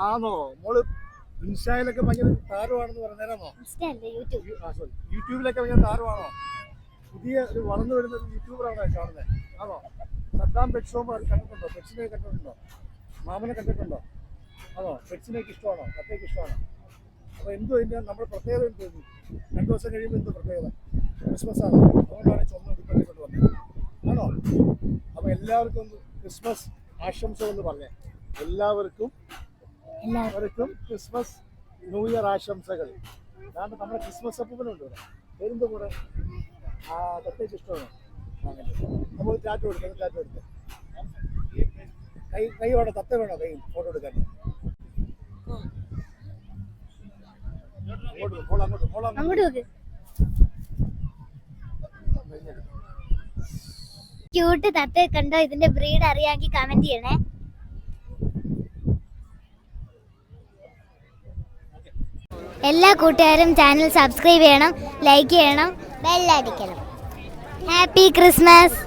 ആണോ? മോള് ഇൻസ്റ്റയിലൊക്കെ ഭയങ്കര താരമാണെന്ന് പറഞ്ഞേരാമോ? യൂട്യൂബിലൊക്കെ ഭയങ്കര താരമാണോ? പുതിയ ഒരു വളർന്നു വരുന്ന ഒരു യൂട്യൂബറാണോ കാണുന്നത്? ആണോ? സദ്ദാം പെറ്റ് ഷോപ്പ് കണ്ടിട്ടുണ്ടോ? പെറ്റ്സിനെ കണ്ടിട്ടുണ്ടോ? മാമനെ കണ്ടിട്ടുണ്ടോ? ആണോ? പെറ്റ്സിനൊക്കെ ഇഷ്ടമാണോ? കത്തയൊക്കെ ഇഷ്ടമാണോ? അപ്പൊ എന്തോ ഇതിന്റെ നമ്മുടെ പ്രത്യേകത എന്ത്? 2 ദിവസം കഴിയുമ്പോൾ എന്ത് പ്രത്യേകത? ക്രിസ്മസ് ആണ്, അതുകൊണ്ടാണ് ചുമന്ന ഉടുപ്പൊക്കെ കൊണ്ട് വന്നത്. ആണോ? അപ്പൊ എല്ലാവർക്കും ക്രിസ്മസ് ആശംസകൾ എന്ന് പറഞ്ഞേ. എല്ലാവർക്കും ക്രിസ്മസ് ന്യൂ ഇയർ ആശംസകൾ. അതാണ് നമ്മുടെ ക്രിസ്മസ് അപ്പൂപ്പനുണ്ട് ഇവിടെ. പേരെന്തും കൂടെ പ്രത്യേകിച്ച് ഇഷ്ടമാണ്. നമ്മൾ ചാറ്റ് കൊടുക്കാം. കൈ വേണോ? തത്ത വേണോ? കൈ ഫോട്ടോ എടുക്കാൻ. ക്യൂട്ട് തത്തയെ കണ്ടോ? ഇതിന്റെ ബ്രീഡ് അറിയാമെങ്കിൽ കമന്റ് ചെയ്യണേ. എല്ലാ കൂട്ടുകാരും ചാനൽ സബ്സ്ക്രൈബ് ചെയ്യണം, ലൈക്ക് ചെയ്യണം, ബെല്ലടിക്കണം. Happy Christmas.